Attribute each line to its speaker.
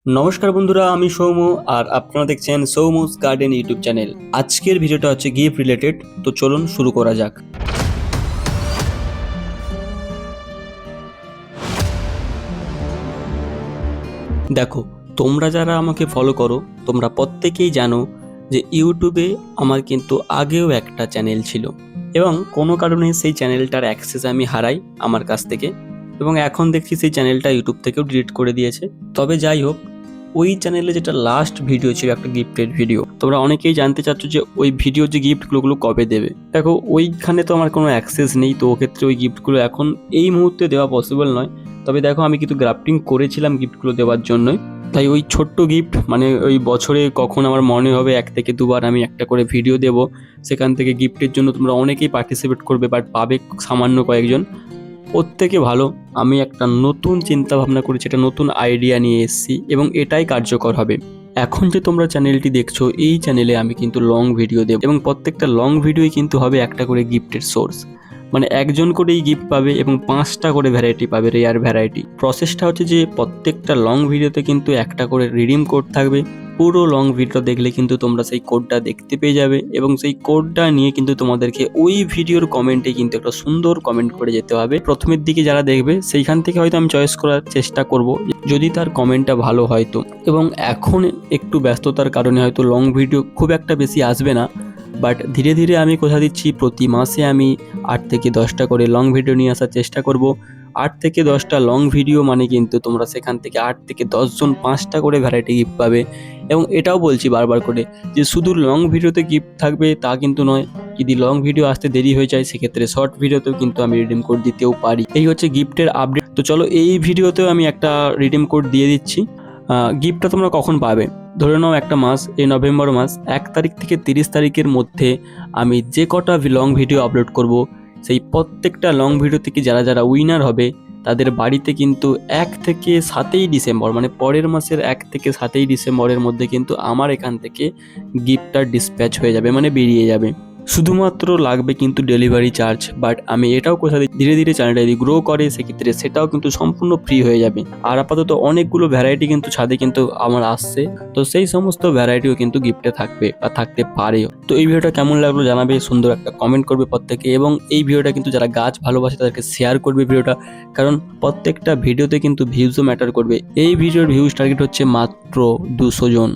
Speaker 1: নমস্কার বন্ধুরা, আমি সৌম্য আর আপনারা দেখছেন সৌমুস গার্ডেন ইউটিউব চ্যানেল। আজকের ভিডিওটা হচ্ছে গিফট রিলেটেড, তো চলুন শুরু করা যাক। দেখো, তোমরা যারা আমাকে ফলো করো তোমরা প্রত্যেকেই জানো যে ইউটিউবে আমার কিন্তু আগেও একটা চ্যানেল ছিল এবং কোনো কারণে সেই চ্যানেলটার অ্যাক্সেস আমি হারাই আমার কাছ থেকে, এবং এখন দেখছি সেই চ্যানেলটা ইউটিউব থেকেও ডিলিট করে দিয়েছে। তবে যাই হোক, ওই চ্যানেলে যেটা লাস্ট ভিডিও ছিল একটা গিফটের ভিডিও, তোমরা অনেকেই জানতে চাচ্ছ যে ওই ভিডিও যে গিফটগুলো কবে দেবে। দেখো, ওইখানে তো আমার কোনো অ্যাক্সেস নেই, তো ওক্ষেত্রে ওই গিফটগুলো এখন এই মুহূর্তে দেওয়া পসিবল নয়। তবে দেখো, আমি কিন্তু গ্রাফটিং করেছিলাম গিফটগুলো দেওয়ার জন্যই, তাই ওই ছোট্ট গিফট মানে ওই বছরে কখন আমার মনে হবে 1 থেকে 2 বার আমি একটা করে ভিডিও দেব, সেখান থেকে গিফটের জন্য তোমরা অনেকেই পার্টিসিপেট করবে, বাট পাবে সামান্য কয়েকজন। ওর থেকে ভালো আমি একটা নতুন চিন্তা ভাবনা করেছি, একটা নতুন আইডিয়া নিয়ে এসেছি এবং এটাই কার্যকর হবে। এখন যে তোমরা চ্যানেলটি দেখছো, এই চ্যানেলে আমি কিন্তু লং ভিডিও দেব এবং প্রত্যেকটা লং ভিডিওই কিন্তু হবে একটা করে গিফটের সোর্স। মানে একজন করেই গিফট পাবে এবং 5টা করে ভ্যারাইটি পাবে, রেয়ার ভ্যারাইটি। প্রসেসটা হচ্ছে যে প্রত্যেকটা লং ভিডিওতে কিন্তু একটা করে রিডিম কোড থাকবে। পুরো লং ভিডিও দেখলে কিন্তু তোমরা সেই কোডটা দেখতে পেয়ে যাবে এবং সেই কোডটা নিয়ে কিন্তু তোমাদেরকে ওই ভিডিওর কমেন্টে কিন্তু একটা সুন্দর কমেন্ট করে যেতে হবে। প্রথমের দিকে যারা দেখবে সেইখান থেকে হয়তো আমি চয়েস করার চেষ্টা করব যদি তার কমেন্টটা ভালো হয় তো। এবং এখন একটু ব্যস্ততার কারণে হয়তো লং ভিডিও খুব একটা বেশি আসবে না, বাট ধীরে ধীরে আমি কথা দিচ্ছি প্রতি মাসে আমি 8 থেকে 10টা করে লং ভিডিও নিয়ে আসার চেষ্টা করব। 8 থেকে 10টা লং ভিডিও মানে কিন্তু তোমরা সেখান থেকে 8 থেকে 10 জন 5টা করে ভ্যারাইটি গিফট পাবে। এবং এটাও বলছি বারবার করে যে শুধু লং ভিডিওতে গিফট থাকবে তা কিন্তু নয়, যদি লং ভিডিও আসতে দেরি হয়ে যায় সেক্ষেত্রে শর্ট ভিডিওতেও কিন্তু আমি রিডিম কোড দিতেও পারি। এই হচ্ছে গিফটের আপডেট। তো চলো, এই ভিডিওতেও আমি একটা রিডিম কোড দিয়ে দিচ্ছি। গিফটটা তোমরা কখন পাবে, ধরে নাও একটা মাস, এই নভেম্বর মাস 1 তারিখ থেকে 30 তারিখের মধ্যে আমি যে কটা লং ভিডিও আপলোড করব, সেই প্রত্যেকটা লং ভিডিও থেকে যারা যারা উইনার হবে তাদের বাড়িতে কিন্তু 1 থেকে 7ই ডিসেম্বর, মানে পরের মাসের 1 থেকে 7ই ডিসেম্বরের মধ্যে কিন্তু আমার এখান থেকে গিফটটা ডিসপ্যাচ হয়ে যাবে, মানে বেরিয়ে যাবে। শুধুমাত্র লাগবে কিন্তু ডেলিভারি চার্জ, বাট আমি এটাও কথা দিই ধীরে ধীরে চ্যানেলটা যদি গ্রো করে সেক্ষেত্রে সেটাও কিন্তু সম্পূর্ণ ফ্রি হয়ে যাবে। আর আপাতত অনেকগুলো ভ্যারাইটি কিন্তু ছাদে কিন্তু আমার আসছে, তো সেই সমস্ত ভ্যারাইটিও কিন্তু গিফটে থাকবে বা থাকতে পারেও। তো এই ভিডিওটা কেমন লাগলো জানাবে, সুন্দর একটা কমেন্ট করবে প্রত্যেকে, এবং এই ভিডিওটা কিন্তু যারা গাছ ভালোবাসে তাদেরকে শেয়ার করবে ভিডিওটা, কারণ প্রত্যেকটা ভিডিওতে কিন্তু ভিউজও ম্যাটার করবে। এই ভিডিওর ভিউজ টার্গেট হচ্ছে মাত্র 200 জন।